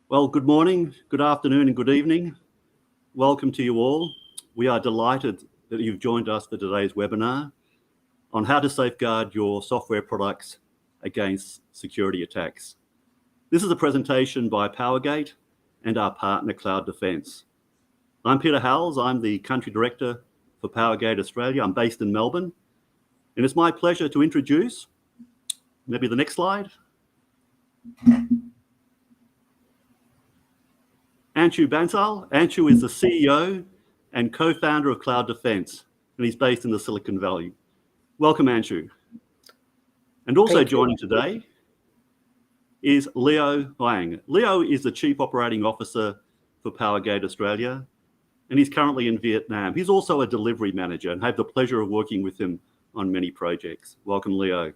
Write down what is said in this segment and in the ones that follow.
Well, good morning, good afternoon, and good evening. Welcome to you all. We are delighted that you've joined us for today's webinar on how to safeguard your software products against security attacks. This is a presentation by PowerGate and our partner Cloud Defense. I'm Peter Howells. I'm the Country Director for PowerGate Australia. I'm based in Melbourne, and it's my pleasure to introduce, maybe the next slide, Anshu Bansal. Anshu is the CEO and co-founder of Cloud Defense, and he's based in the Silicon Valley. Welcome, Anshu. And also joining today is Leo Huang. Leo is the Chief Operating Officer for PowerGate Australia, and he's currently in Vietnam. He's also a delivery manager and I have the pleasure of working with him on many projects. Welcome, Leo.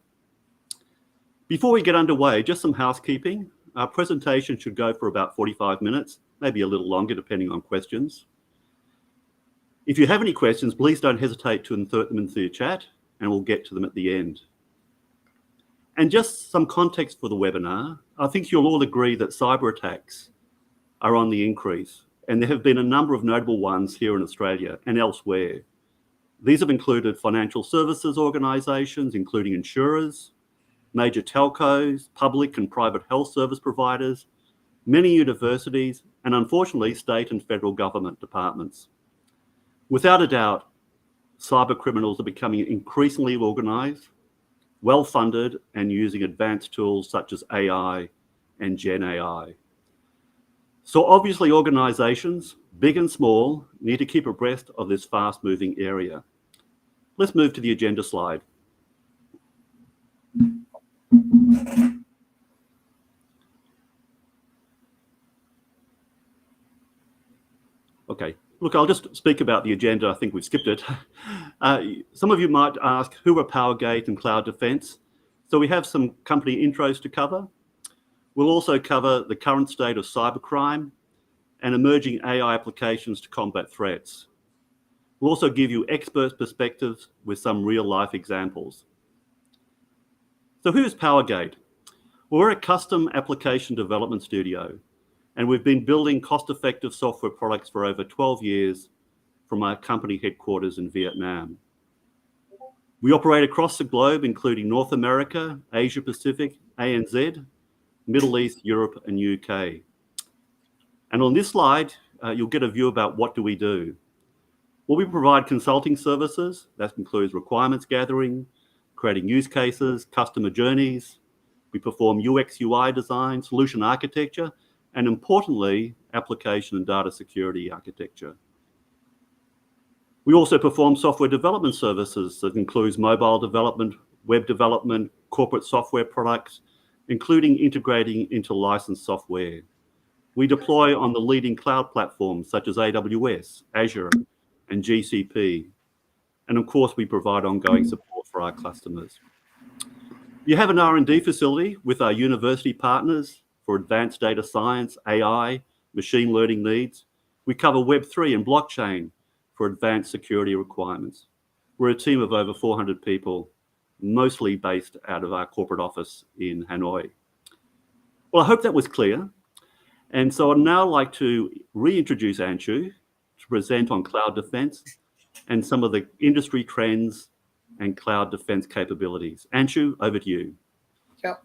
Before we get underway, just some housekeeping. Our presentation should go for about 45 minutes, maybe a little longer depending on questions. If you have any questions, please don't hesitate to insert them into the chat and we'll get to them at the end. And just some context for the webinar, I think you'll all agree that cyber attacks are on the increase, and there have been a number of notable ones here in Australia and elsewhere. These have included financial services organisations, including insurers, major telcos, public and private health service providers, many universities, and unfortunately, state and federal government departments. Without a doubt, cyber criminals are becoming increasingly organised, well-funded, and using advanced tools such as AI and Gen AI. So obviously, organisations, big and small, need to keep abreast of this fast-moving area. Let's move to the agenda slide. Okay, look, I'll just speak about the agenda. I think we've skipped it. Some of you might ask, who are PowerGate and Cloud Defense? So we have some company intros to cover. We'll also cover the current state of cybercrime and emerging AI applications to combat threats. We'll also give you expert perspectives with some real-life examples. So who is PowerGate? Well, we're a custom application development studio, and we've been building cost-effective software products for over 12 years from our company headquarters in Vietnam. We operate across the globe, including North America, Asia Pacific, ANZ, Middle East, Europe, and UK. And on this slide, you'll get a view about what do we do. Well, we provide consulting services. That includes requirements gathering, creating use cases, customer journeys. We perform UX, UI design, solution architecture, and importantly, application and data security architecture. We also perform software development services that includes mobile development, web development, corporate software products, including integrating into licensed software. We deploy on the leading cloud platforms such as AWS, Azure, and GCP. And of course, we provide ongoing support for our customers. You have an R&D facility with our university partners for advanced data science, AI, machine learning needs. We cover Web3 and blockchain for advanced security requirements. We're a team of over 400 people, mostly based out of our corporate office in Hanoi. Well, I hope that was clear. And so I'd now like to reintroduce Anshu to present on Cloud Defense and some of the industry trends and Cloud Defense capabilities. Anshu, over to you. Yeah,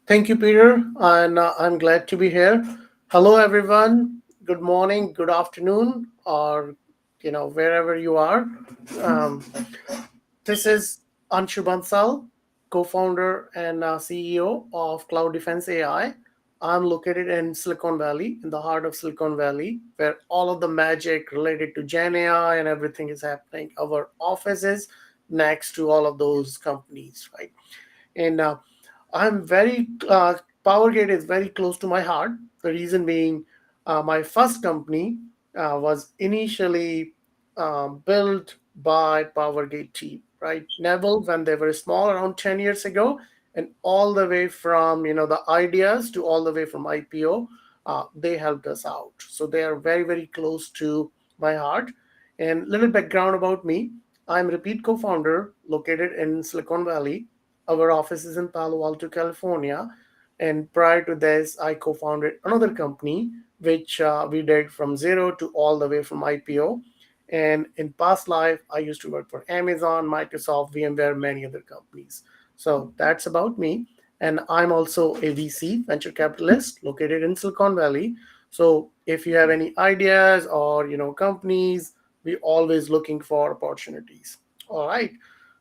thank you, Peter, and I'm glad to be here. Hello, everyone. Good morning, good afternoon, or wherever you are. This is Anshu Bansal, co-founder and CEO of CloudDefense.AI. I'm located in Silicon Valley, in the heart of Silicon Valley, where all of the magic related to Gen AI and everything is happening. Our office is next to all of those companies, right? And I'm PowerGate is very close to my heart. The reason being, my first company was initially built by PowerGate team, right? Neville, when they were small, around 10 years ago, and all the way from the ideas to all the way from IPO, they helped us out. So they are very, very close to my heart. And little background about me: I'm repeat co-founder located in Silicon Valley. Our office is in Palo Alto, California, And prior to this, I co-founded another company, which we did from zero to all the way from IPO. And in past life, I used to work for Amazon, Microsoft, VMware, many other companies. So that's about me. And I'm also a VC, venture capitalist, located in Silicon Valley. So if you have any ideas or companies, we always looking for opportunities. All right.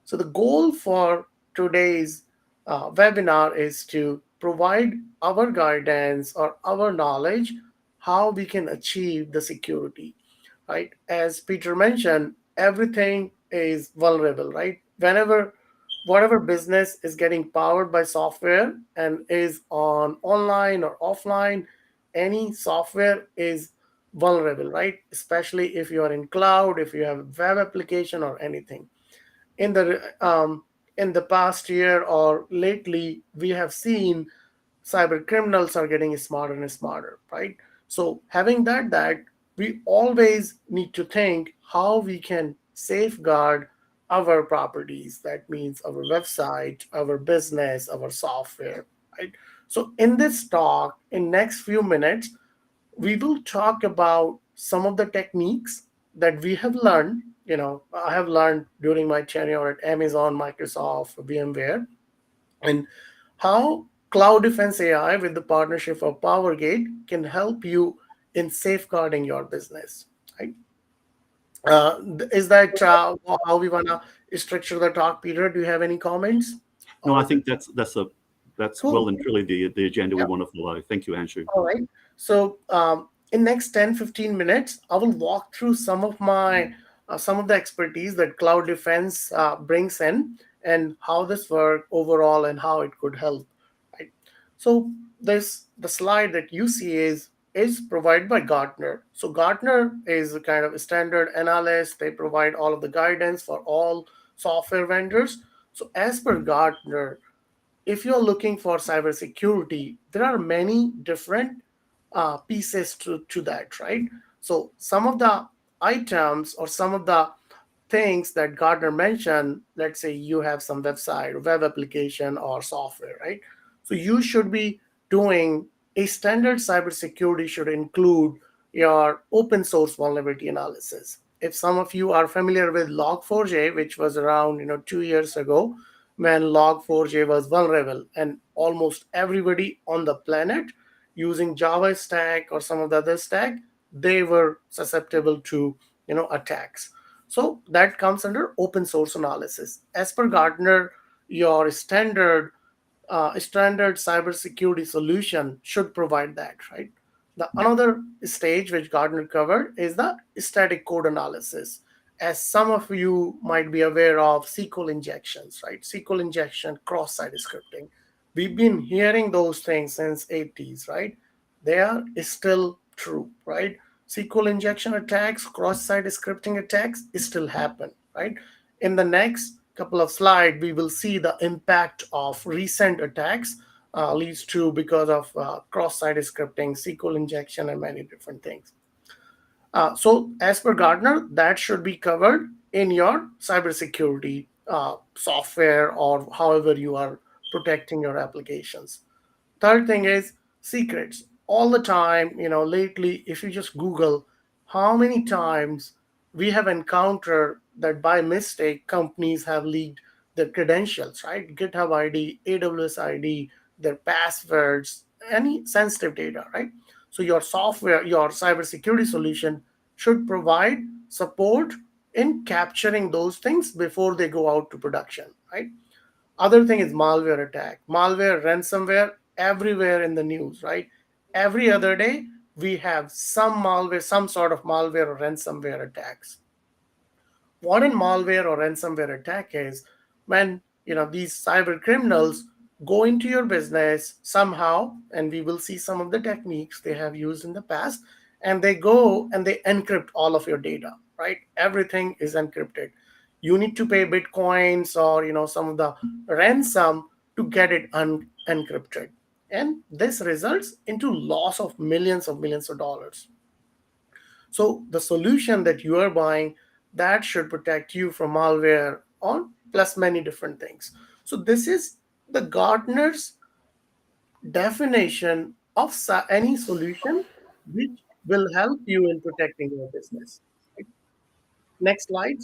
So the goal for today's webinar is to provide our guidance or our knowledge how we can achieve the security, right? As Peter mentioned, everything is vulnerable, right? Whenever whatever business is getting powered by software and is on online or offline, any software is vulnerable, right? Especially if you are in cloud, if you have a web application or anything. In the in the past year or lately, we have seen cyber criminals are getting smarter and smarter, right? So having that we always need to think how we can safeguard our properties. That means our website, our business, our software, right? So in this talk, in next few minutes, we will talk about some of the techniques that we have learned. I have learned during my tenure at Amazon, Microsoft, VMware, and how Cloud Defense AI with the partnership of PowerGate can help you in safeguarding your business. Right? Is that how we wanna structure the talk, Peter? Do you have any comments, No, or I is it think that's well cool? and truly the agenda we Yeah. want to follow. Thank you, Anshu. All right. So in next 10-15 minutes, I will walk through some of the expertise that Cloud Defense brings in and how this work overall and how it could help. Right. So the slide that you see is provided by Gartner. So Gartner is a kind of a standard analyst. They provide all of the guidance for all software vendors. So as per Gartner, if you're looking for cybersecurity, there are many different pieces to that, right? So some of the items or some of the things that Gardner mentioned, let's say you have some website, web application, or software, right? So you should be doing a standard cybersecurity should include your open source vulnerability analysis. If some of you are familiar with Log4j, which was around 2 years ago, when Log4j was vulnerable, and almost everybody on the planet using Java stack or some of the other stack, they were susceptible to attacks. So that comes under open source analysis. As per Gartner, your standard cybersecurity solution should provide that, right? The another stage which Gardner covered is the static code analysis. As some of you might be aware of SQL injections, right? SQL injection, cross-site scripting. We've been hearing those things since 80s, right? They are still true, right? SQL injection attacks, cross-site scripting attacks still happen, right? In the next couple of slides, we will see the impact of recent attacks leads to because of cross-site scripting, SQL injection, and many different things. So as per Gardner, that should be covered in your cybersecurity software or however you are protecting your applications. Third thing is secrets. All the time, lately, if you just Google how many times we have encountered that by mistake companies have leaked their credentials, right? GitHub ID, AWS ID, their passwords, any sensitive data, right? So your software, your cybersecurity solution should provide support in capturing those things before they go out to production, right? Other thing is malware attack, malware, ransomware, everywhere in the news, right? Every other day, we have some malware, some sort of malware or ransomware attacks. What in malware or ransomware attack is when these cyber criminals go into your business somehow, and we will see some of the techniques they have used in the past, and they go and they encrypt all of your data, right? Everything is encrypted. You need to pay bitcoins or some of the ransom to get it encrypted, and this results into loss of millions of dollars. So the solution that you are buying, that should protect you from malware on plus many different things. So this is the Gartner's definition of any solution which will help you in protecting your business. Right? Next slide.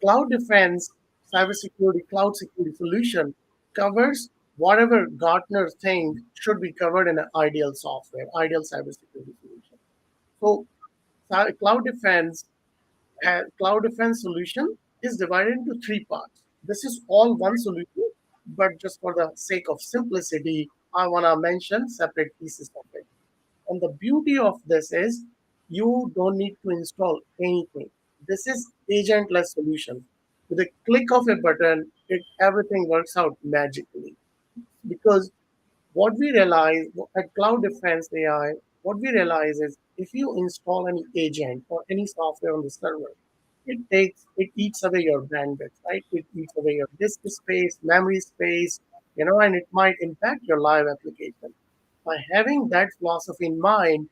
Cloud Defense Cybersecurity Cloud Security Solution covers whatever Gartner think should be covered in an ideal software, ideal cybersecurity solution. So, Cloud Defense solution is divided into three parts. This is all one solution, but just for the sake of simplicity, I want to mention separate pieces of it. And the beauty of this is you don't need to install anything. This is agentless solution. With a click of a button, everything works out magically. Because what we realize at Cloud Defense AI, what we realize is if you install any agent or any software on the server, it eats away your bandwidth, right? It eats away your disk space, memory space, and it might impact your live application. By having that philosophy in mind,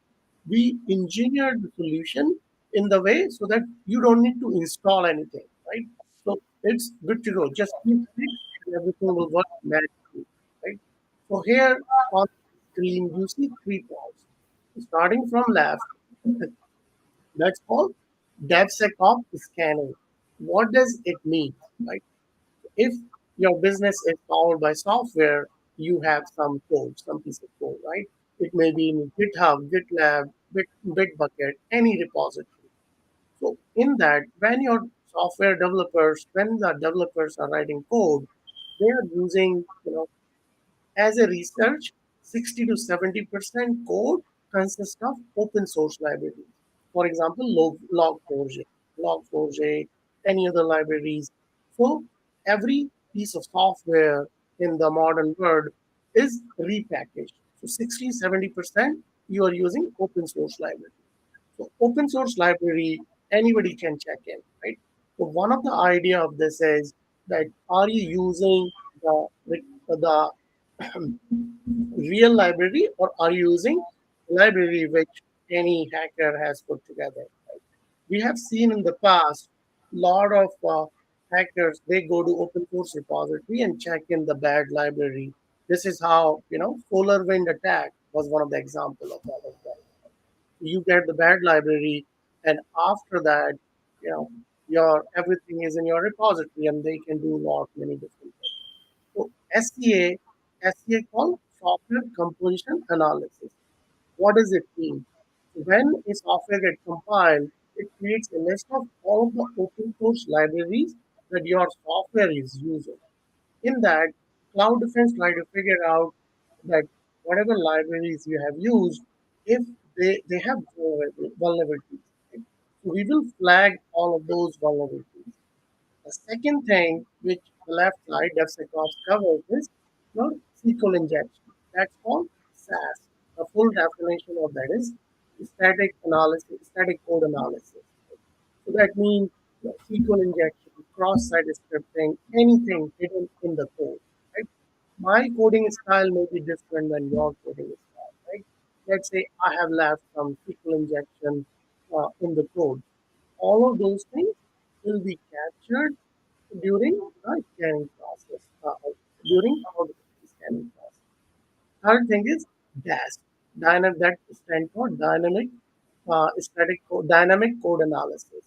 we engineered the solution in the way so that you don't need to install anything, right? So it's good to go. Just keep it and everything will work magically, right? So here on the screen, you see three points. Starting from left, that's called DevSecOps scanning. What does it mean, right? If your business is powered by software, you have some code, some piece of code, right? It may be in GitHub, GitLab, Bitbucket, any repository. So in that, when the developers are writing code, they are using, as a research, 60 to 70% code consists of open source libraries. For example, Log4j, any other libraries. So every piece of software in the modern world is repackaged. So 60, 70% you are using open source library. So open source library, anybody can check in, right? So one of the idea of this is that are you using the real library or are you using library which any hacker has put together? Right? We have seen in the past lot of hackers, they go to open source repository and check in the bad library. This is how SolarWind attack was one of the example of that as well. You get the bad library, and after that, you know your everything is in your repository and they can do lot many different things. So SCA called software composition analysis. What does it mean? When a software gets compiled, it creates a list of all of the open source libraries that your software is using. In that, Cloud Defense try to figure out that whatever libraries you have used, if they have vulnerabilities. Right? So we will flag all of those vulnerabilities. The second thing which the left side DevSecOps covers is your SQL injection. That's called SAS. The full definition of that is static analysis, static code analysis. So that means SQL injection, cross-site scripting, anything hidden in the code. Right? My coding style may be different than your coding style. Right? Let's say I have left some SQL injection in the code. All of those things will be captured during the scanning process, during our scanning process. Third thing is DAS. That stands for dynamic code analysis.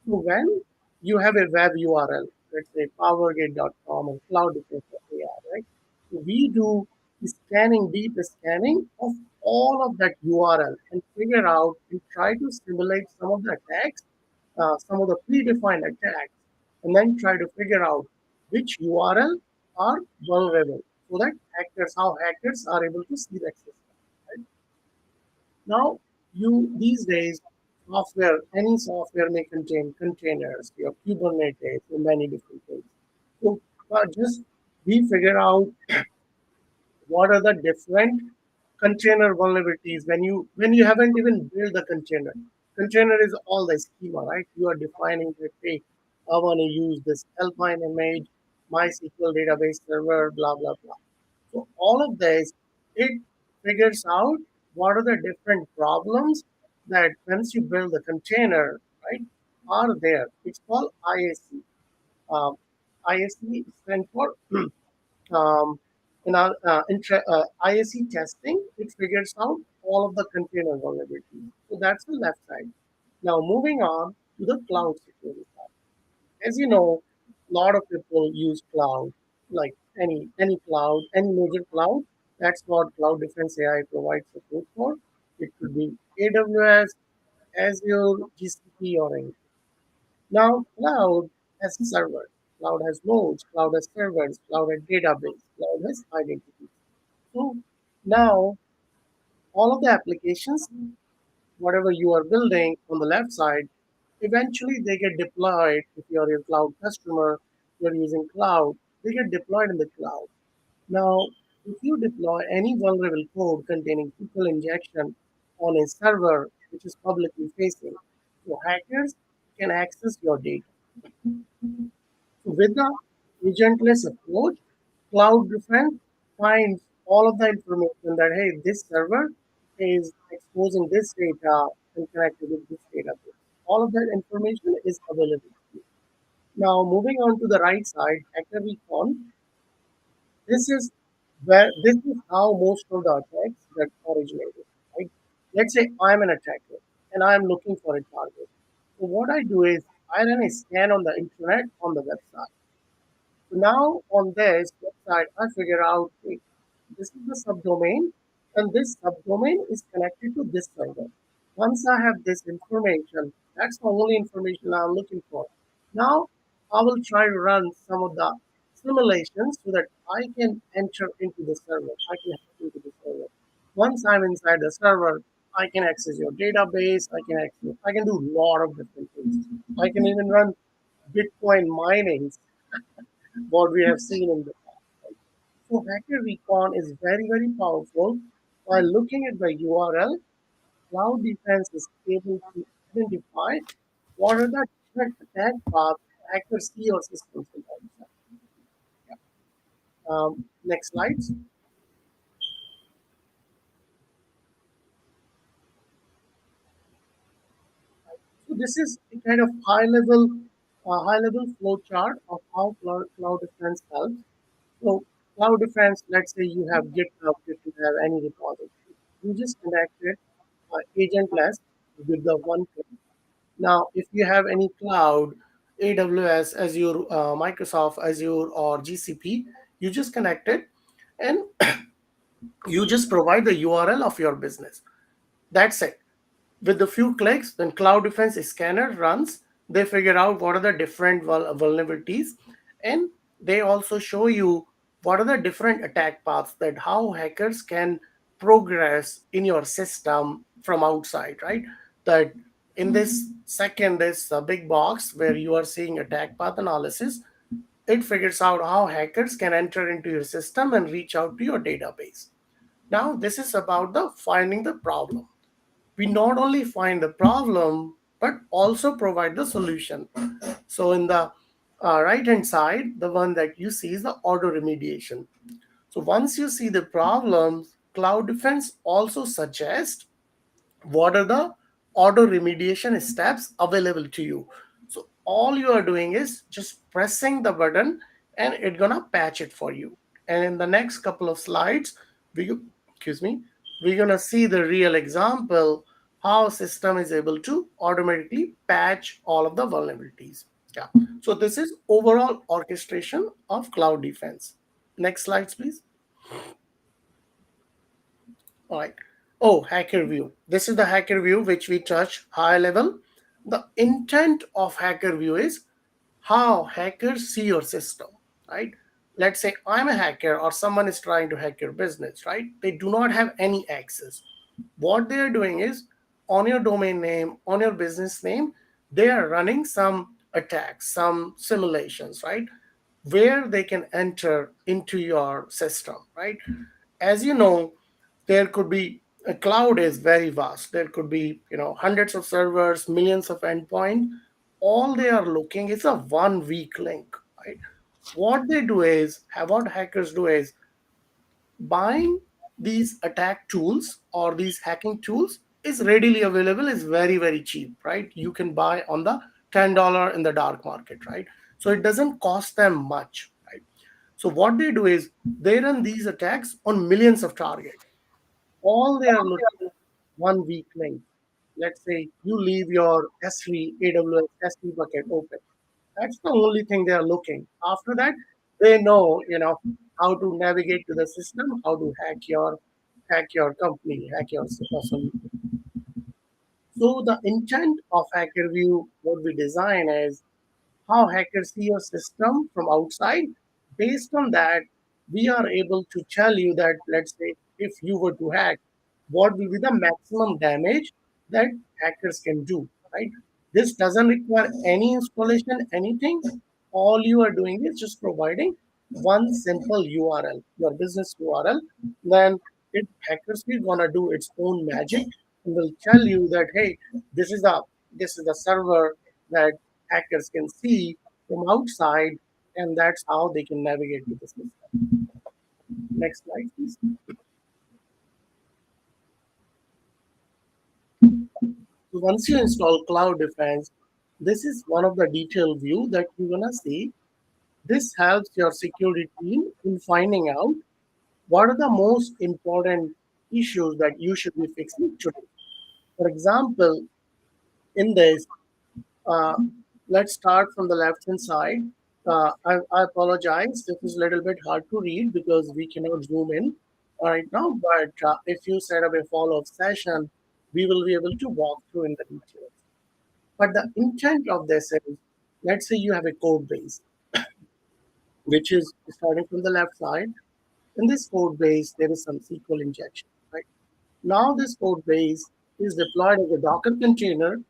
So when you have a web URL, let's say PowerGate.com or CloudDefense.AI, right? We do deep scanning of all of that URL and figure out and try to simulate some of the attacks, some of the predefined attacks, and then try to figure out which URL are vulnerable so that how hackers are able to see that system. Right? Now, these days, any software may contain containers, your Kubernetes, and many different things. So, just we figure out what are the different container vulnerabilities when you haven't even built the container. Container is all the schema, right? You are defining that, hey, I want to use this Alpine image, MySQL database server, blah blah blah. So all of this, it figures out what are the different problems that once you build the container, right, are there. It's called IAC. ISE stands for in our ISE testing. It figures out all of the container vulnerabilities. So that's the left side. Now moving on to the cloud security side. As you know, a lot of people use cloud, like any cloud, any major cloud. That's what Cloud Defense AI provides support for. It could be AWS, Azure, GCP, or any. Now, cloud has servers, cloud has nodes, cloud has servers, cloud has database, cloud has identity. So now all of the applications, whatever you are building on the left side, eventually they get deployed. If you're a cloud customer, you're using cloud, they get deployed in the cloud. Now, if you deploy any vulnerable code containing SQL injection on a server which is publicly facing, so hackers can access your data. With the agentless approach, Cloud Defense finds all of the information that, hey, this server is exposing this data and connected with this database. All of that information is available. Now, moving on to the right side, Hacker Recon, this is how most of the attacks get originated. Right? Let's say I'm an attacker and I'm looking for a target. So what I do is I run a scan on the internet on the website. So now on this website, I figure out, hey, this is the subdomain, and this subdomain is connected to this server. Once I have this information, that's the only information I'm looking for. Now I will try to run some of the simulations so that I can enter into the server. I can hack into the server. Once I'm inside the server, I can access your database. I can do a lot of different things. I can even run Bitcoin mining, what we have seen in the past. Right? So Hacker Recon is very, very powerful. By looking at the URL, Cloud Defense is able to identify what are the different attack paths hackers see or systems will have. Next slides. So this is a kind of high level flow chart of how Cloud Defense helps. So Cloud Defense, let's say you have GitHub, if you have any repository, you just connect it agentless with the one click. Now, if you have any cloud, AWS, Azure, Microsoft Azure, or GCP, you just connect it and you just provide the URL of your business. That's it. With a few clicks, then Cloud Defense scanner runs. They figure out what are the different vulnerabilities, and they also show you what are the different attack paths, that how hackers can progress in your system from outside, right? That in this second, this big box where you are seeing attack path analysis, it figures out how hackers can enter into your system and reach out to your database. Now, this is about the finding the problem. We not only find the problem but also provide the solution. So in the right hand side, the one that you see is the auto remediation. So once you see the problems, Cloud Defense also suggests what are the auto remediation steps available to you. So all you are doing is just pressing the button and it's gonna patch it for you. And in the next couple of slides, we excuse me, we're gonna see the real example how system is able to automatically patch all of the vulnerabilities. Yeah. So this is overall orchestration of Cloud Defense. Next slides, please. All right. Oh, hacker view. This is the hacker view which we touch high level. The intent of hacker view is how hackers see your system, right? Let's say I'm a hacker or someone is trying to hack your business, right? They do not have any access. What they are doing is on your domain name, on your business name, they are running some attacks, some simulations, right? Where they can enter into your system, right? As you know, there could be a cloud is very vast. There could be hundreds of servers, millions of endpoints. All they are looking is a one weak link, right? What they do is, what hackers do is buying these attack tools or these hacking tools is readily available, is very, very cheap, right? You can buy on the $10 in the dark market, right? So it doesn't cost them much, right? So what they do is they run these attacks on millions of targets. All they are looking at one weak link. Let's say you leave your S3 AWS S3 bucket open. That's the only thing they are looking. After that, they know, how to navigate to the system, how to hack your company, hack your solution. So the intent of HackerView, what we design is how hackers see your system from outside. Based on that, we are able to tell you that, let's say, if you were to hack, what will be the maximum damage that hackers can do, right? This doesn't require any installation, anything. All you are doing is just providing one simple URL, your business URL. Then hackers will gonna do its own magic and will tell you that, hey, this is the server that hackers can see from outside, and that's how they can navigate to the system. Next slide, please. So once you install Cloud Defense, this is one of the detailed view that you're gonna see. This helps your security team in finding out what are the most important issues that you should be fixing today. For example, in this, uh, let's start from the left hand side. I apologize. This is a little bit hard to read because we cannot zoom in right now. But if you set up a follow-up session, we will be able to walk through in the details. But the intent of this is, let's say you have a code base, which is starting from the left side. In this code base, there is some SQL injection, right? Now this code base is deployed as a Docker container,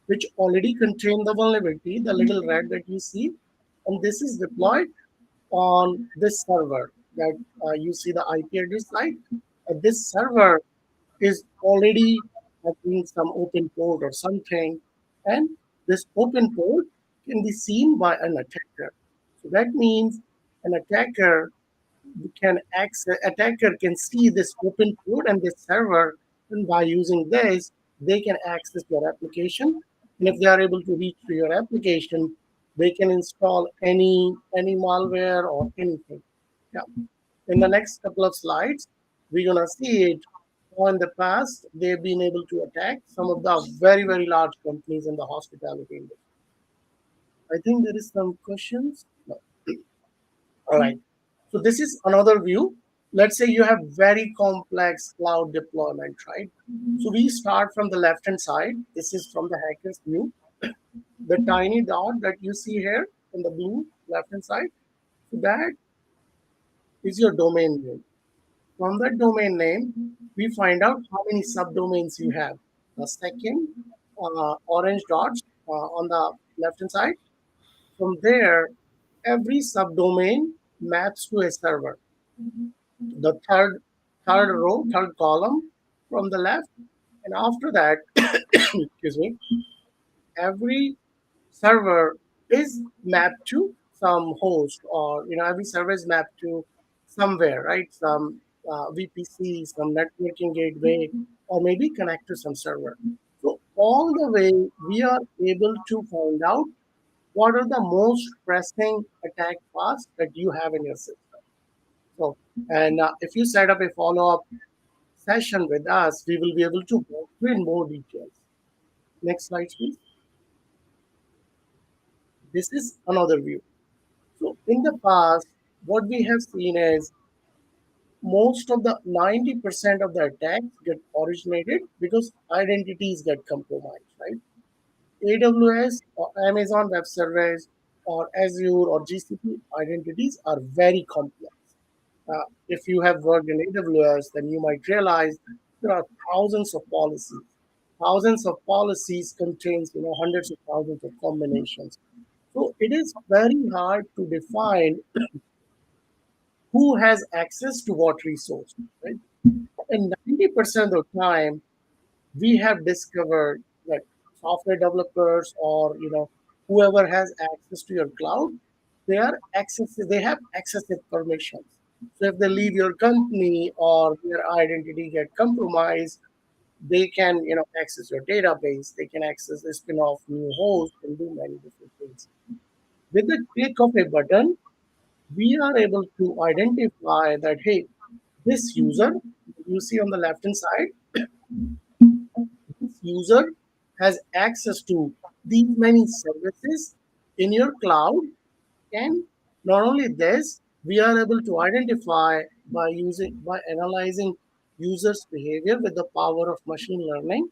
which already contains the vulnerability, the little red that you see, and this is deployed on this server that you see the IP address site. This server is already having some open port or something, and this open port can be seen by an attacker. So that means an attacker can see this open port and this server, and by using this, they can access your application. And if they are able to reach to your application, they can install any malware or anything. Yeah. In the next couple of slides, we're gonna see it. How in the past they've been able to attack some of the very large companies in the hospitality industry. I think there is some questions. No. All right. So this is another view. Let's say you have very complex cloud deployment, right? So we start from the left hand side. This is from the hacker's view. The tiny dot that you see here in the blue left hand side, that is your domain name. From that domain name, we find out how many subdomains you have. The second orange dots on the left hand side. From there, every subdomain maps to a server. The third row, third column from the left, and after that, excuse me, every server is mapped to some host, or every server is mapped to somewhere, right? Some VPC, some networking gateway, or maybe connect to some server. So all the way we are able to find out what are the most pressing attack paths that you have in your system. So, and if you set up a follow-up session with us, we will be able to go through in more details. Next slide, please. This is another view. So in the past, what we have seen is most of the 90% of the attacks get originated because identities get compromised, right? AWS or Amazon Web Service or Azure or GCP identities are very complex. If you have worked in AWS, then you might realize there are thousands of policies. Thousands of policies contains hundreds of thousands of combinations. So it is very hard to define who has access to what resource, right? And 90% of the time, we have discovered that software developers or whoever has access to your cloud, they have excessive permissions. So if they leave your company or their identity get compromised, they can access your database, they can access the spin-off new host and do many different things. With the click of a button, we are able to identify that, hey, this user, you see on the left hand side, this user has access to these many services in your cloud. And not only this, we are able to identify by analyzing users' behavior with the power of machine learning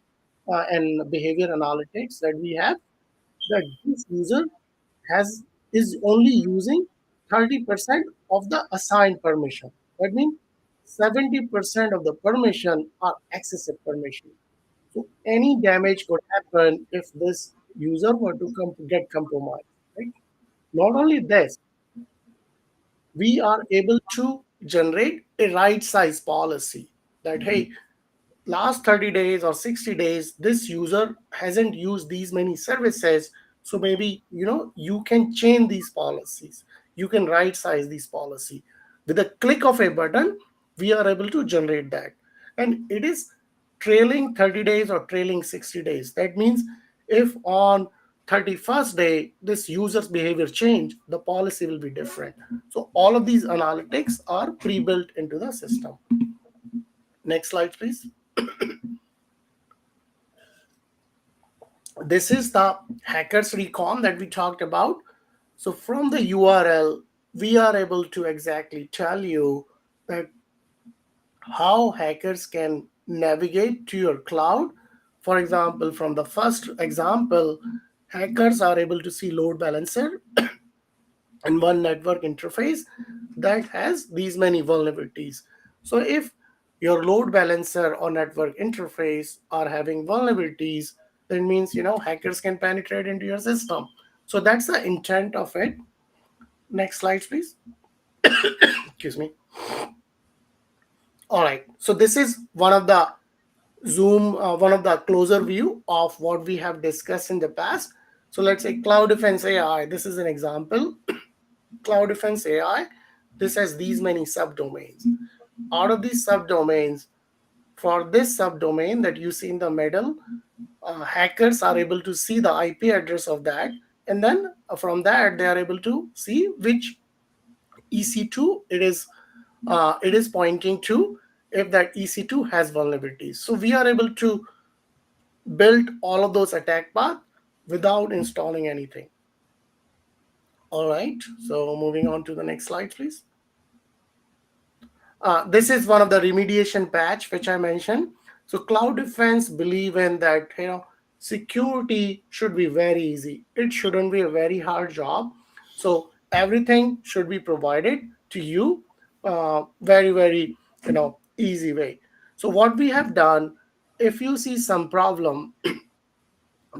and behavior analytics that we have, that this user has is only using 30% of the assigned permission. That means 70% of the permission are excessive permission. So any damage could happen if this user were to get compromised. Right? Not only this, we are able to generate a right size policy that, hey, last 30 days or 60 days this user hasn't used these many services, so maybe you can change these policies, you can right size these policy. With a click of a button, we are able to generate that, and it is trailing 30 days or trailing 60 days. That means if on 31st day this user's behavior change, the policy will be different. So all of these analytics are pre-built into the system. Next slide, please. This is the hackers recon that we talked about. So from the URL, we are able to exactly tell you that how hackers can navigate to your cloud. For example, from the first example, hackers are able to see load balancer and one network interface that has these many vulnerabilities. So if your load balancer or network interface are having vulnerabilities, that means hackers can penetrate into your system. So that's the intent of it. Next slide, please. Excuse me. All right. So this is one of the one of the closer view of what we have discussed in the past. So let's say Cloud Defense AI. This is an example. Cloud Defense AI. This has these many subdomains. Out of these subdomains, for this subdomain that you see in the middle, hackers are able to see the IP address of that, and then from that they are able to see which EC2 it is pointing to, if that EC2 has vulnerabilities. So we are able to build all of those attack paths without installing anything. All right, so moving on to the next slide, please. This is one of the remediation patch which I mentioned. So Cloud Defense believe in that security should be very easy. It shouldn't be a very hard job. So everything should be provided to you very, very easy way. So what we have done, if you see some problem,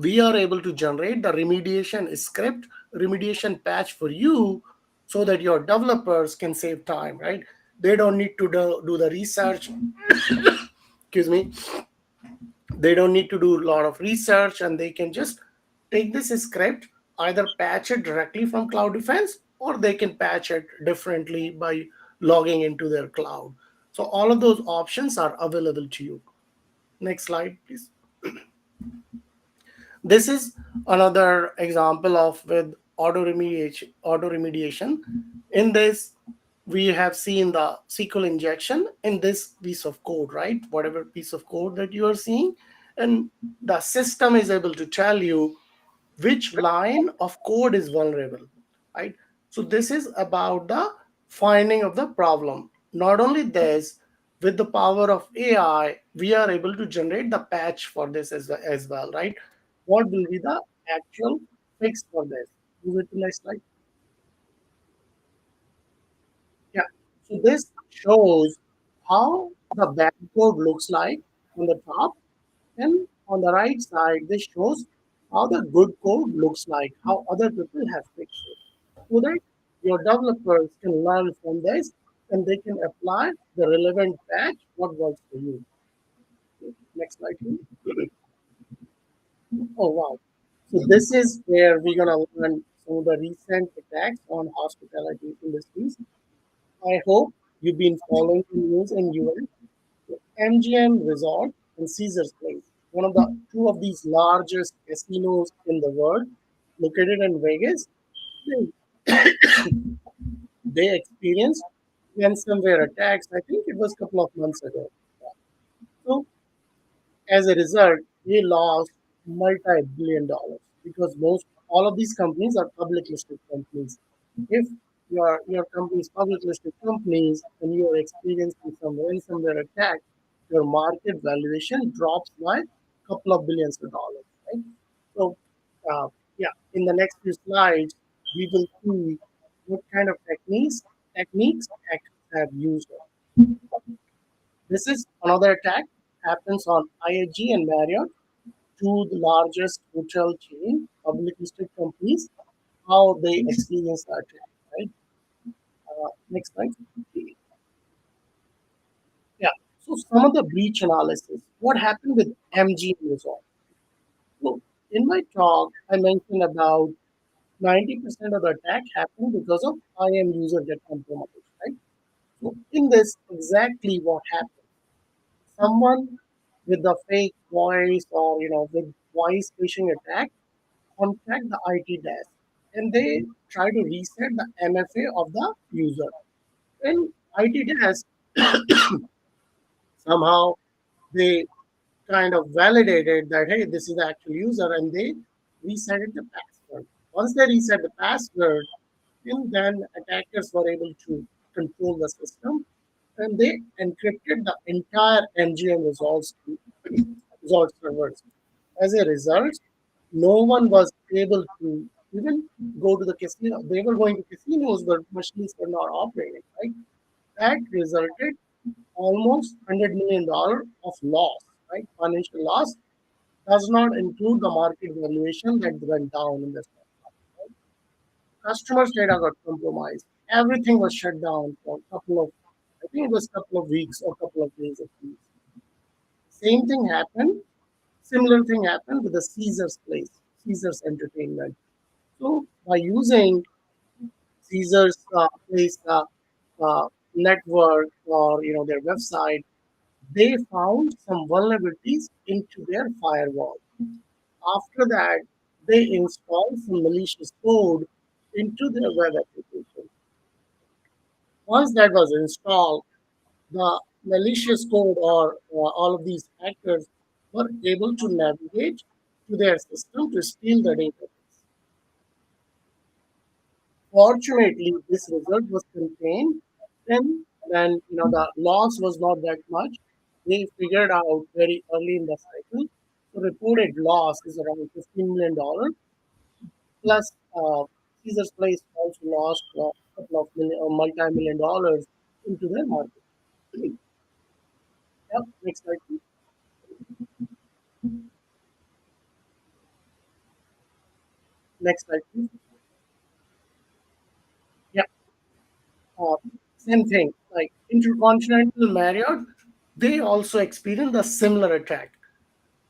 we are able to generate the remediation script, remediation patch for you, so that your developers can save time, right? They don't need to do the research. Excuse me. They don't need to do a lot of research, and they can just take this script, either patch it directly from Cloud Defense, or they can patch it differently by logging into their cloud. So all of those options are available to you. Next slide, please. This is another example of with auto remediation. In this, we have seen the SQL injection in this piece of code, right? Whatever piece of code that you are seeing, and the system is able to tell you which line of code is vulnerable, right? So this is about the finding of the problem. Not only this, with the power of AI, we are able to generate the patch for this as well, right? What will be the actual fix for this? Move it to next slide. Yeah. So this shows how the bad code looks like on the top, and on the right side, this shows how the good code looks like, how other people have fixed it. So that your developers can learn from this and they can apply the relevant patch what works for you. Next slide, please. Oh, wow. So this is where we're going to learn some of the recent attacks on hospitality industries. I hope you've been following the news in US. MGM Resort and Caesars Place, one of the two of these largest casinos in the world, located in Vegas. they experienced ransomware attacks. I think it was a couple of months ago. So as a result, they lost multi-billion dollars because most all of these companies are public listed companies. If your company is public listed companies and you are experiencing some ransomware attack, your market valuation drops by a couple of billions of dollars. Right? So, yeah, in the next few slides, we will see what kind of techniques hackers have used. This is another attack happens on IHG and Marriott, two the largest hotel chain, public listed companies, how they experience that attack, right? Next slide. Yeah. So some of the breach analysis. What happened with MGM Resort? So in my talk, I mentioned about 90% of the attack happened because of IM user get compromised, right? So in this, exactly what happened. Someone with the fake voice or with voice phishing attack contact the IT desk and they try to reset the MFA of the user. And IT desk somehow they kind of validated that hey, this is the actual user, and they reset the password. Once they reset the password, then attackers were able to control the system and they encrypted the entire MGM resort servers. As a result, no one was able to even go to the casino. They were going to casinos, but machines were not operating. Right? That resulted almost $100 million of loss. Right? Financial loss does not include the market valuation that went down in the stock market. Right? Customers' data got compromised. Everything was shut down for a couple of, I think it was a couple of weeks or a couple of days at least. Same thing happened. Similar thing happened with the Caesar's Place, Caesar's Entertainment. So by using Caesar's Place network or their website, they found some vulnerabilities into their firewall. After that, they installed some malicious code into their web application. Once that was installed, the malicious code or all of these hackers were able to navigate to their system to steal the data. Fortunately, this result was contained, and the loss was not that much. They figured out very early in the cycle. The reported loss is around $15 million. Plus, Caesar's Place also lost a couple of multi-million dollars into their market. Yep, next slide, please. Next slide, please. Yeah, uh, same thing. Like Intercontinental Marriott, they also experienced a similar attack.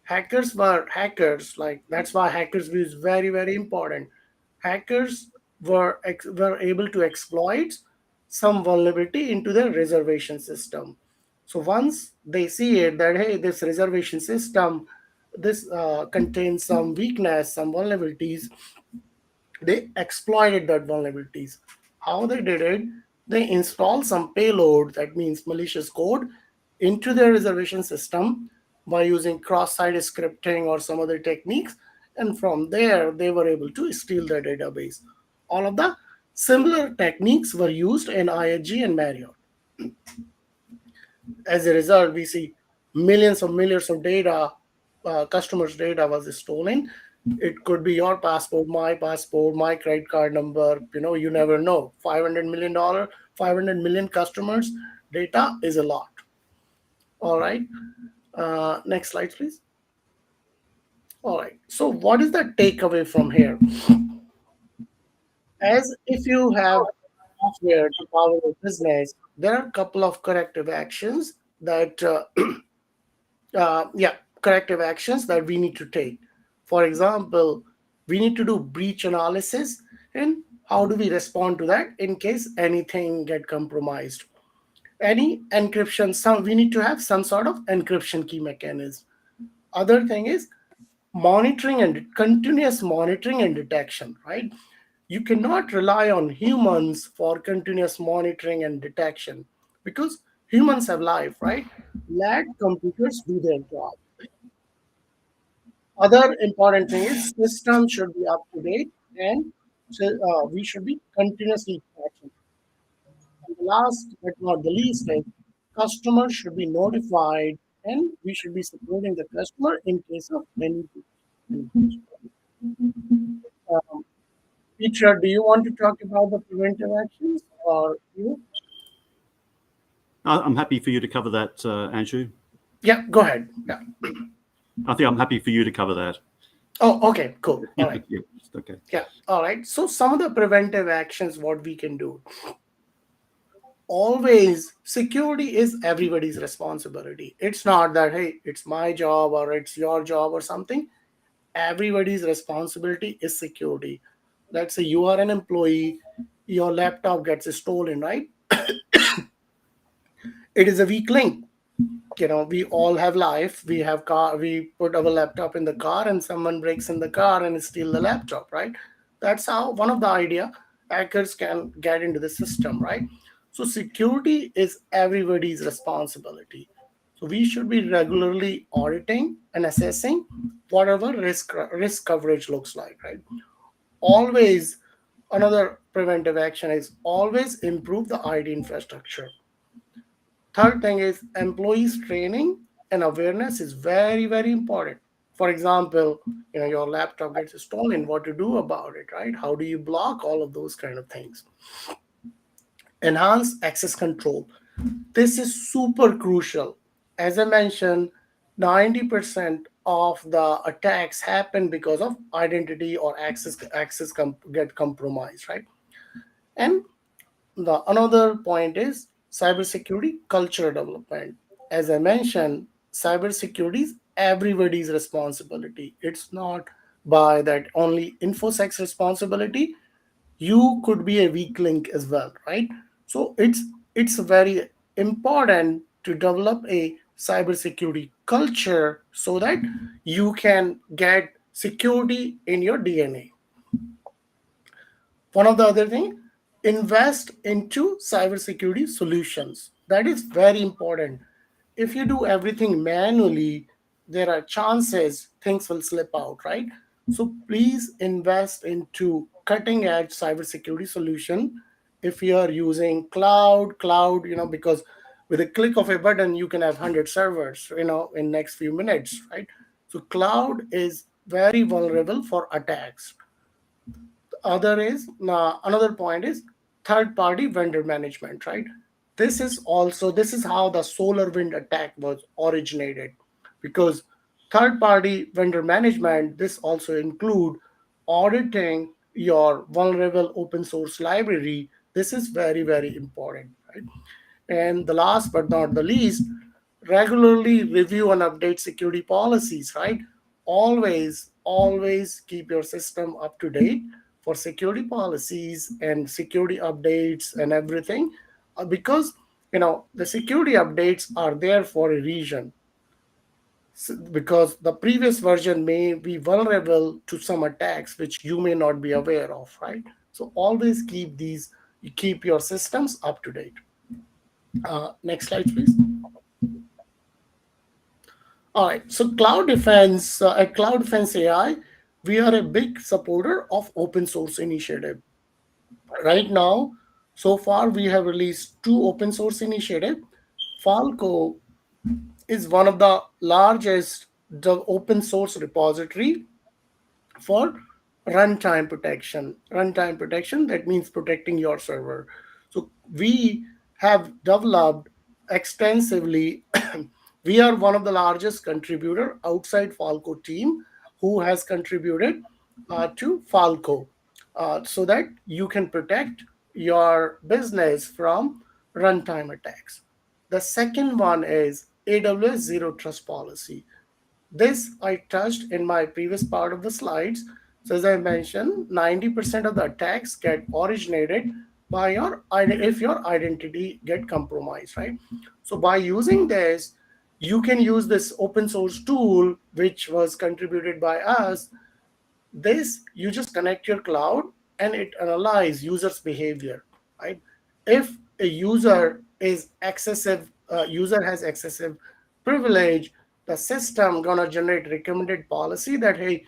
Hackers were hackers, like that's why hackers is very very important. Hackers were able to exploit some vulnerability into their reservation system. So once they see it that hey, this reservation system, this contains some weakness, some vulnerabilities, they exploited that vulnerabilities. How they did it? They installed some payload, that means malicious code, into their reservation system by using cross-site scripting or some other techniques, and from there they were able to steal their database. All of the similar techniques were used in IHG and Marriott. As a result, we see millions of data, customers' data was stolen. It could be your passport, my credit card number. You never know. $500 million, 500 million customers' data is a lot. All right. Next slide, please. All right. So, what is the takeaway from here? As if you have software to power your business, there are a couple of corrective actions that corrective actions that we need to take. For example, we need to do breach analysis and how do we respond to that in case anything get compromised. Any encryption, some we need to have some sort of encryption key mechanism. Other thing is monitoring and continuous monitoring and detection, right? You cannot rely on humans for continuous monitoring and detection because humans have life, right? Let computers do their job. Other important thing is system should be up to date and we should be continuously patching. And the last but not the least is customers should be notified and we should be supporting the customer in case of any breach. Um, Peter, do you want to talk about the preventive actions or you? I'm happy for you to cover that, Anshu. Yeah, go ahead. Yeah. I think I'm happy for you to cover that. Oh, okay, cool. All right. Yeah, okay. Yeah, all right. So some of the preventive actions, what we can do. Always, security is everybody's responsibility. It's not that, hey, it's my job or it's your job or something. Everybody's responsibility is security. Let's say you are an employee, your laptop gets stolen, right? It is a weak link. We all have life. We have car, we put our laptop in the car and someone breaks in the car and steal the laptop, right? That's how one of the idea hackers can get into the system, right? So security is everybody's responsibility. So we should be regularly auditing and assessing whatever risk coverage looks like, right? Always, another preventive action is always improve the ID infrastructure. Third thing is employees training and awareness is very, very important. For example, your laptop gets stolen, what to do about it, right? How do you block all of those kind of things? Enhance access control. This is super crucial. As I mentioned, 90% of the attacks happen because of identity or get compromised, right? And the another point is cybersecurity culture development. As I mentioned, cybersecurity is everybody's responsibility. It's not by that only infosec's responsibility. You could be a weak link as well, right? So it's very important to develop a cybersecurity culture so that you can get security in your DNA. One of the other thing, invest into cybersecurity solutions. That is very important. If you do everything manually, there are chances things will slip out, right? So please invest into cutting edge cybersecurity solution. If you are using cloud, because with a click of a button you can have 100 servers, in next few minutes, right? So cloud is very vulnerable for attacks. Another point is third party vendor management, right? This is how the solar wind attack was originated, because third party vendor management, this also include auditing your vulnerable open source library. This is very, very important, right? And the last but not the least, regularly review and update security policies, right? Always keep your system up to date for security policies and security updates and everything. Because the security updates are there for a reason. Because the previous version may be vulnerable to some attacks which you may not be aware of, right? So always keep your systems up to date. Next slide, please. All right. So at Cloud Defense AI, we are a big supporter of open source initiative. Right now, so far we have released 2 open source initiative. Falco is one of the largest open source repository for runtime protection. Runtime protection, that means protecting your server. So we have developed extensively. We are one of the largest contributor outside Falco team who has contributed to Falco, so that you can protect your business from runtime attacks. The second one is AWS Zero Trust Policy. This I touched in my previous part of the slides. So as I mentioned, 90% of the attacks get originated by if your identity get compromised, right? So by using this, you can use this open source tool which was contributed by us. This, you just connect your cloud and it analyzes users' behavior, right? If a user is excessive, user has excessive privilege, the system gonna generate recommended policy that, hey,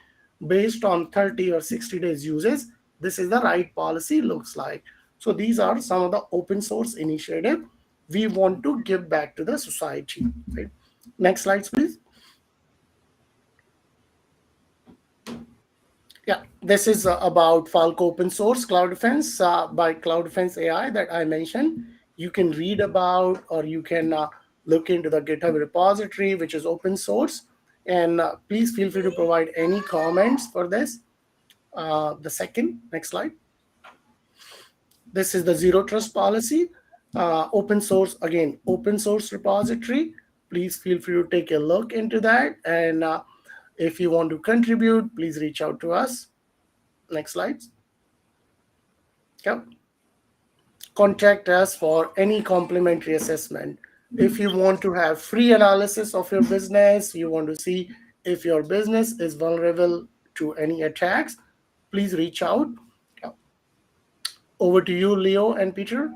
based on 30 or 60 days uses, this is the right policy looks like. So these are some of the open source initiative we want to give back to the society, right? Next slides, please. Yeah, this is about Falco open source Cloud Defense by Cloud Defense AI that I mentioned. You can read about, or you can look into the GitHub repository, which is open source. And please feel free to provide any comments for this. The second, next slide. This is the zero trust policy, open source, again, open source repository. Please feel free to take a look into that. And if you want to contribute, please reach out to us. Next slides. Yep. Contact us for any complimentary assessment. If you want to have free analysis of your business, you want to see if your business is vulnerable to any attacks, please reach out. Over to you, Leo and Peter.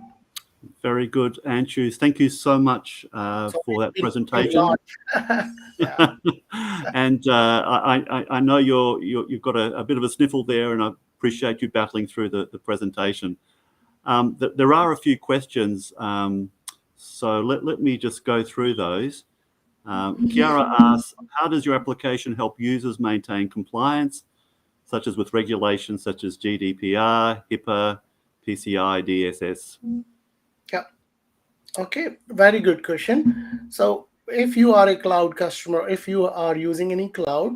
Very good, Anshu. Thank you so much for that presentation. Yeah. And I know you've got a bit of a sniffle there, and I appreciate you battling through the presentation. There are a few questions, so let me just go through those. Kiara asks, how does your application help users maintain compliance, such as with regulations such as GDPR, HIPAA, PCI DSS? Yeah. Okay, very good question. So if you are a cloud customer, if you are using any cloud,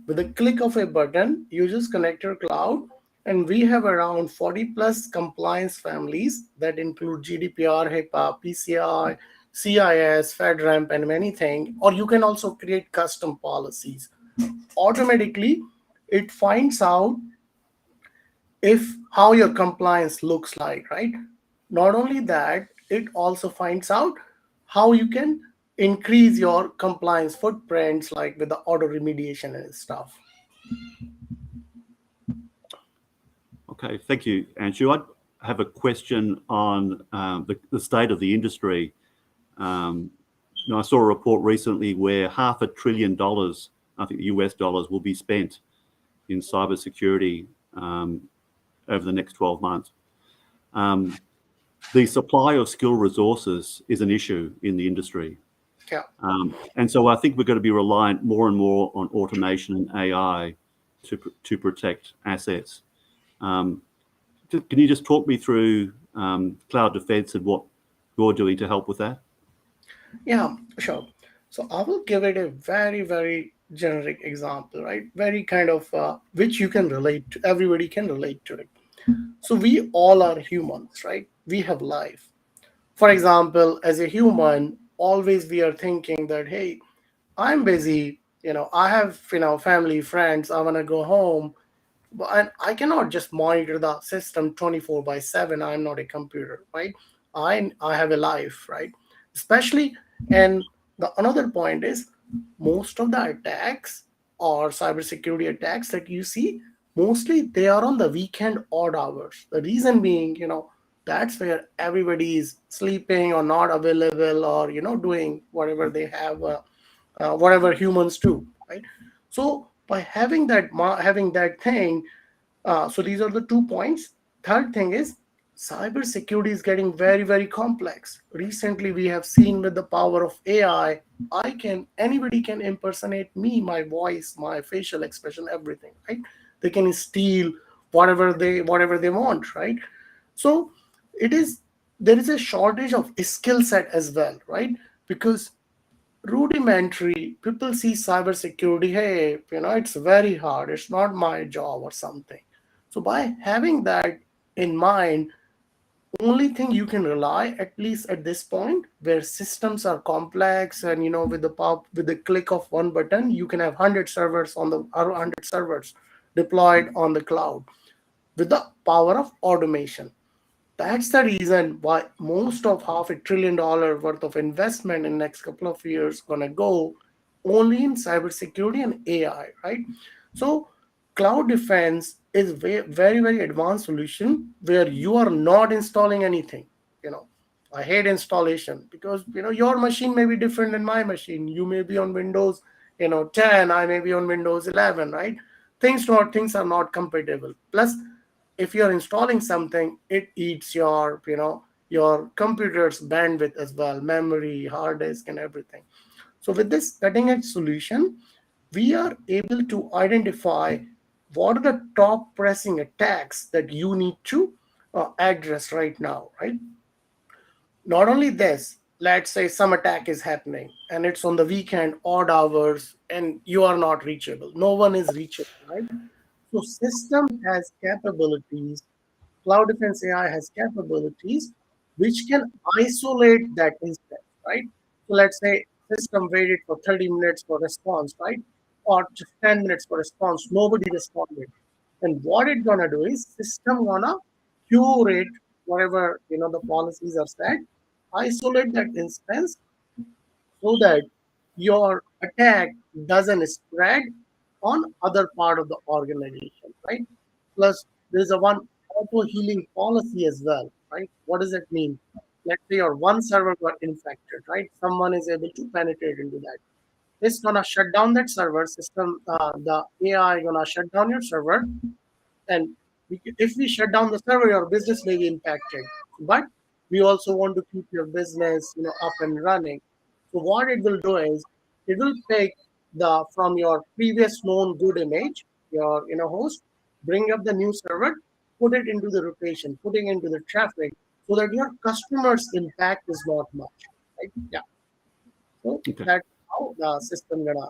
with a click of a button, you just connect your cloud, and we have around 40 plus compliance families that include GDPR, HIPAA, PCI, CIS, FedRAMP, and many things. Or you can also create custom policies. Automatically, it finds out if how your compliance looks like, right? Not only that, it also finds out how you can increase your compliance footprints, like with the auto remediation and stuff. Okay, thank you, Anshu. I have a question on the state of the industry. I saw a report recently where $500 billion, I think US dollars, will be spent in cybersecurity over the next 12 months. The supply of skilled resources is an issue in the industry. Yeah. And so I think we're going to be reliant more and more on automation and AI to protect assets. Can you just talk me through Cloud Defense and what you're doing to help with that? Yeah, sure. So I will give it a very, very generic example, right? Very kind of which you can relate to. Everybody can relate to it. So we all are humans, right? We have life. For example, as a human, always we are thinking that, hey, I'm busy, I have, family, friends, I want to go home, and I cannot just monitor the system 24/7. I'm not a computer, right? I have a life, right? Especially, and the another point is, most of the attacks or cybersecurity attacks that you see, mostly they are on the weekend odd hours. The reason being, that's where everybody is sleeping or not available, or doing whatever they have, whatever humans do, right? So by having that thing, so these are the 2 points. Third thing is, cybersecurity is getting very, very complex. Recently, we have seen with the power of AI, anybody can impersonate me, my voice, my facial expression, everything, right? They can steal whatever they want, right? So there is a shortage of skill set as well, right? Because rudimentary people see cybersecurity, hey, it's very hard, it's not my job or something. So by having that in mind, only thing you can rely, at least at this point, where systems are complex, and with the click of one button, you can have 100 servers deployed on the cloud with the power of automation. That's the reason why most of $500 billion worth of investment in the next couple of years gonna go only in cybersecurity and AI, right? So Cloud Defense is very, very advanced solution where you are not installing anything. You know, I hate installation because your machine may be different than my machine. You may be on Windows 10, I may be on Windows 11, right? Things are not compatible. Plus, if you're installing something, it eats your computer's bandwidth as well, memory, hard disk, and everything. So with this cutting edge solution, we are able to identify what are the top pressing attacks that you need to address right now, right? Not only this, let's say some attack is happening and it's on the weekend, odd hours, and you are not reachable. No one is reachable, right? So system has capabilities, Cloud Defense AI has capabilities which can isolate that instance, right? So let's say system waited for 30 minutes for response, right? Or just 10 minutes for response, nobody responded. And what it's gonna do is system gonna curate whatever the policies are set, isolate that instance so that your attack doesn't spread on other part of the organization, right? Plus, there's a one auto healing policy as well, right? What does that mean? Let's say your one server got infected, right? Someone is able to penetrate into that. It's gonna shut down that server system. The AI gonna shut down your server, and if we shut down the server, your business may be impacted. But we also want to keep your business, up and running. So what it will do is it will take the from your previous known good image, your host, bring up the new server, put it into the rotation, putting into the traffic, so that your customers' impact is not much. Right? Yeah. So Okay. that's how the system gonna.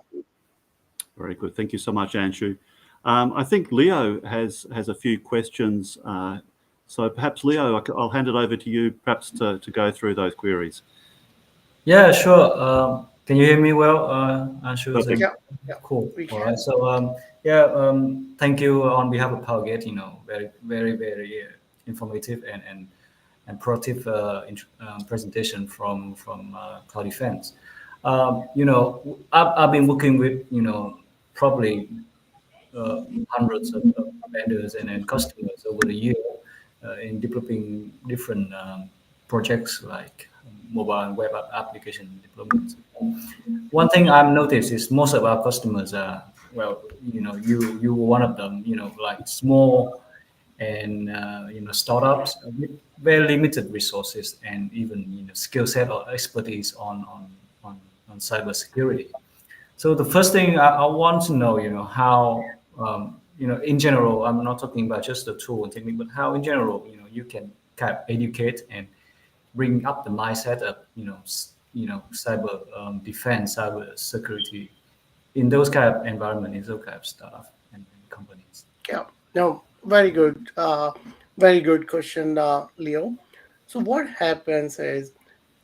Very good. Thank you so much, Anshu. I think Leo has a few questions. So perhaps, Leo, I'll hand it over to you, perhaps to go through those queries. Yeah, sure. Can you hear me well, Anshu? Perfect. Yeah, yeah, Cool. we All can. right. So, yeah, thank you on behalf of PowerGate. Very, very, very informative and productive presentation from Cloud Defense. I've been working with probably hundreds of vendors and customers over the year in developing different projects like mobile and web application development. One thing I've noticed is most of our customers are, well, you were one of them, like small and startups with very limited resources and even skill set or expertise on cybersecurity. So the first thing I want to know, how, in general, I'm not talking about just the tool and technique, but how in general, you can kind of educate and bring up the mindset of, cyber defense, cyber security in those kind of environment, in those kind of stuff and companies. Yeah, no, very good question, Leo. So what happens is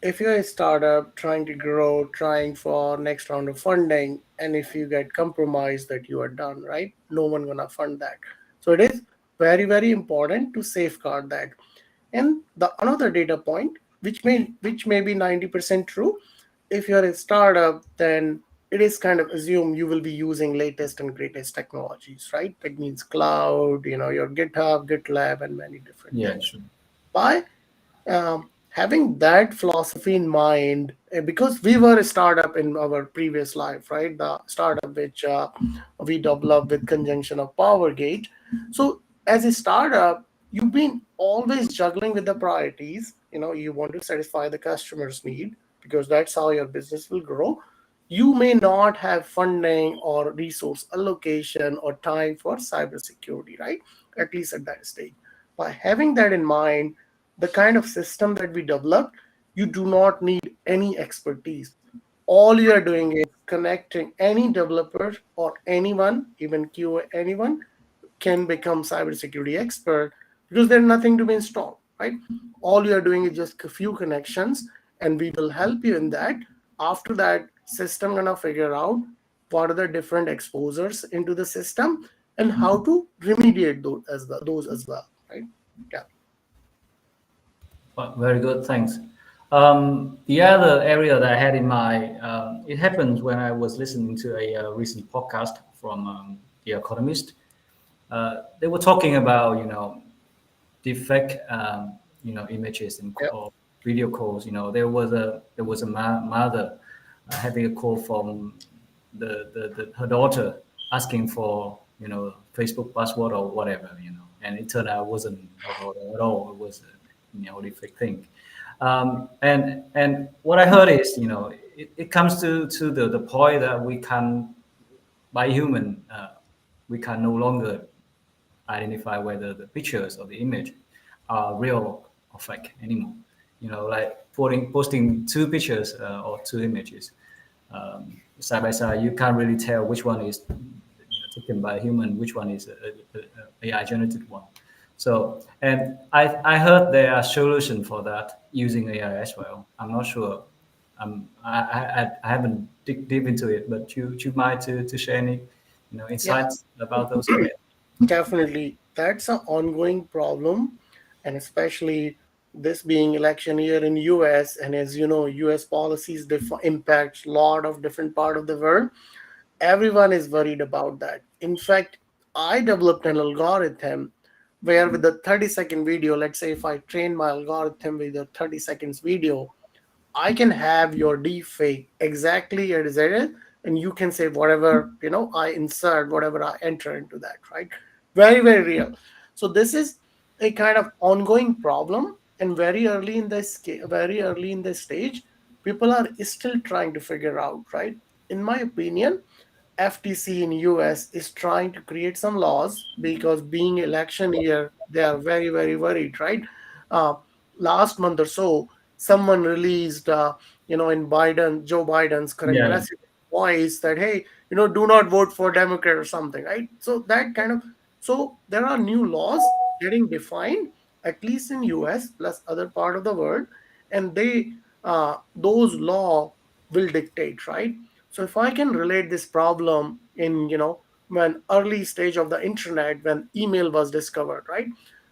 if you're a startup trying to grow, trying for next round of funding, and if you get compromised that you are done, right? No one gonna fund that. So it is very, very important to safeguard that. And the another data point, which may be 90% true, if you're a startup, then it is kind of assumed you will be using latest and greatest technologies, right? That means cloud, your GitHub, GitLab, and many different Yeah, things. sure. By having that philosophy in mind, because we were a startup in our previous life, right? The startup which we developed with conjunction of PowerGate. So as a startup, you've been always juggling with the priorities. You want to satisfy the customer's need because that's how your business will grow. You may not have funding or resource allocation or time for cybersecurity, right? At least at that stage. By having that in mind, the kind of system that we developed, you do not need any expertise. All you are doing is connecting any developer or anyone, even QA, anyone can become cybersecurity expert because there's nothing to be installed, right? All you are doing is just a few connections, and we will help you in that. After that, system gonna figure out what are the different exposures into the system and how to remediate those as well, right? Yeah. Well, very good, thanks. The other area that I had in mind, it happened when I was listening to a recent podcast from The Economist. They were talking about, deepfake, images and Yeah. or video calls. There was a mother having a call from her daughter asking for, Facebook password or whatever, and it turned out it wasn't her daughter at all. It was a, deepfake thing. And what I heard is, it comes to the point that we can, by human, we can no longer identify whether the pictures or the image are real or fake anymore. Like posting two pictures or two images side by side, you can't really tell which one is taken by a human, which one is a AI generated one. So, and I heard there are solutions for that using AI as well. I'm not sure. I haven't dig deep into it, but you might to share any Yeah, insights about those areas. definitely. That's an ongoing problem, and especially this being election year in US, and as you know, US policies impact a lot of different part of the world. Everyone is worried about that. In fact, I developed an algorithm where with the 30-second video, let's say if I train my algorithm with a 30 seconds video, I can have your deepfake exactly as it is, and you can say whatever I insert, whatever I enter into that, right? Very, very real. So this is a kind of ongoing problem, and very early in this stage, people are still trying to figure out, right? In my opinion, FTC in US is trying to create some laws because being election year, they are very, very worried, right? Uh, Last month or so, someone released, in Joe Biden's current Yeah, president voice that, hey, do not vote for Democrat or something, right? So that kind of, so there are new laws getting defined, at least in US plus other part of the world, and those law will dictate, right? So if I can relate this problem in, when early stage of the internet, when email was discovered, right?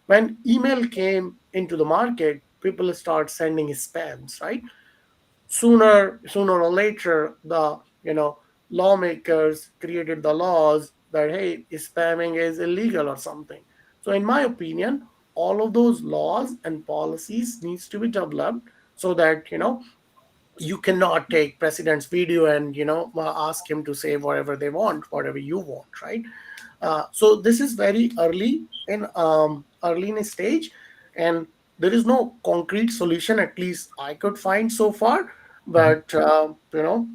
When email came into the market, people start sending spams, right? Sooner or later, the lawmakers created the laws that, hey, spamming is illegal or something. So in my opinion, all of those laws and policies needs to be developed so that you cannot take president's video and ask him to say whatever they want, whatever you want, right? So this is very early in a stage, and there is no concrete solution, at least I could find so far. But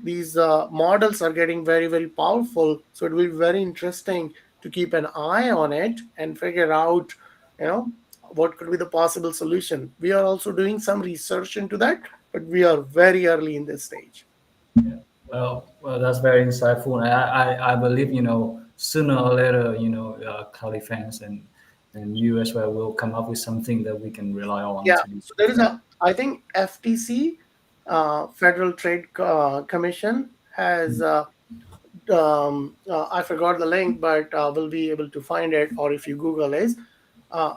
these models are getting very, very powerful, so it will be very interesting to keep an eye on it and figure out you know what could be the possible solution. We are also doing some research into that, but we are very early in this stage. yeah. Well, that's very insightful. I believe sooner or later cloud defense and you as well will come up with something that we can rely on Yeah, to so there is defend. I think FTC, Federal Trade Commission, has, I forgot the link, but we'll be able to find it, or if you Google is,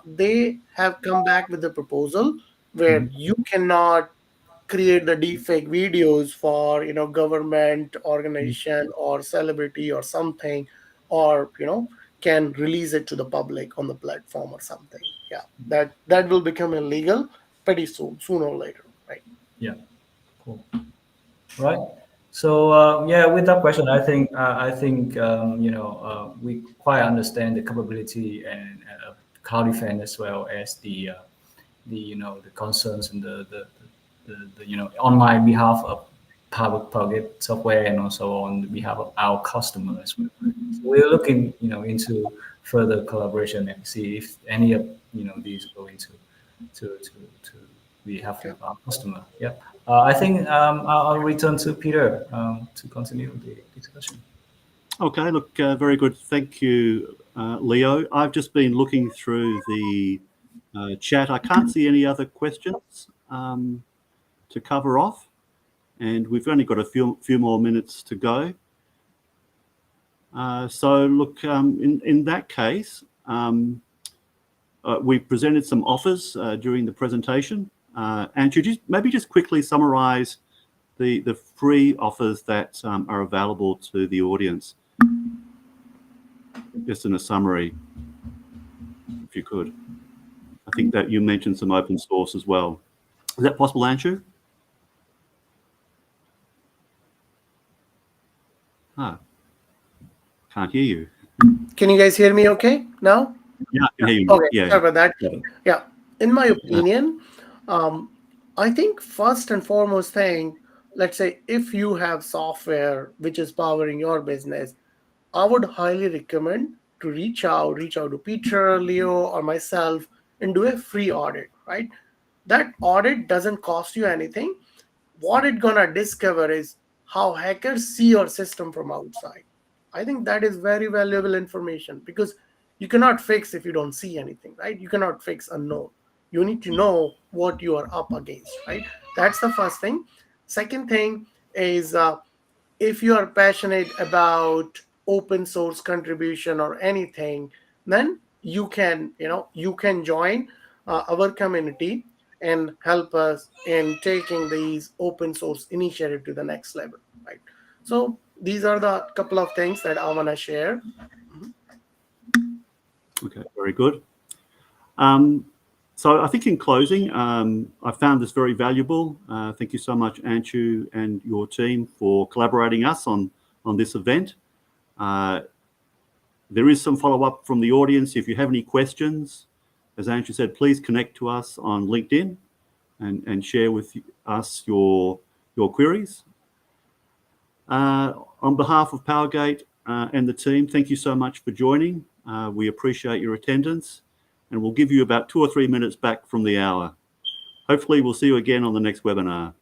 they have come back with a proposal where Mhm. you cannot create the deepfake videos for government organization or celebrity or something, or can release it to the public on the platform or something. Yeah, that will become illegal pretty soon, sooner or later, right? Yeah, cool. Right. So yeah, with that question, I think we quite understand the capability and cloud defense as well as the concerns and the on my behalf of PowerGate software and also on behalf of our customer as well. So we're looking into further collaboration and see if any of these go into to be helpful Okay. of our customer. Yeah. I think I'll return to Peter to continue the discussion. Okay, look, very good. Thank you, Leo. I've just been looking through the chat. I can't see any other questions to cover off, and we've only got a few more minutes to go. So look, in that case, we presented some offers during the presentation. Anshu, maybe just quickly summarize the free offers that are available to the audience, just in a summary. if you could. I think that you mentioned some open source as well. Is that possible, Anshu? Can't hear you. Can you guys hear me okay now? Yeah, I can hear you. Okay, Yeah. sorry about that. Yeah, in my opinion, I think first and foremost thing, let's say if you have software which is powering your business, I would highly recommend to reach out to Peter, Leo, or myself and do a free audit, right? That audit doesn't cost you anything. What it's gonna discover is how hackers see your system from outside. I think that is very valuable information because you cannot fix if you don't see anything, right? You cannot fix unknown. You need to know what you are up against, right? That's the first thing. Second thing is if you are passionate about open source contribution or anything, then you can join our community and help us in taking these open source initiative to the next level, right? So these are the couple of things that I want to share. Okay, very good. So I think in closing, I found this very valuable. Thank you so much, Anshu and your team, for collaborating us on this event. There is some follow-up from the audience. If you have any questions, as Anshu said, please connect to us on LinkedIn and share with us your queries. On behalf of PowerGate and the team, thank you so much for joining. We appreciate your attendance, and we'll give you about 2 or 3 minutes back from the hour. Hopefully we'll see you again on the next webinar.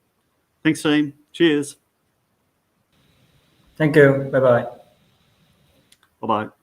Thanks, team. Cheers. Thank you. Bye-bye. Bye-bye.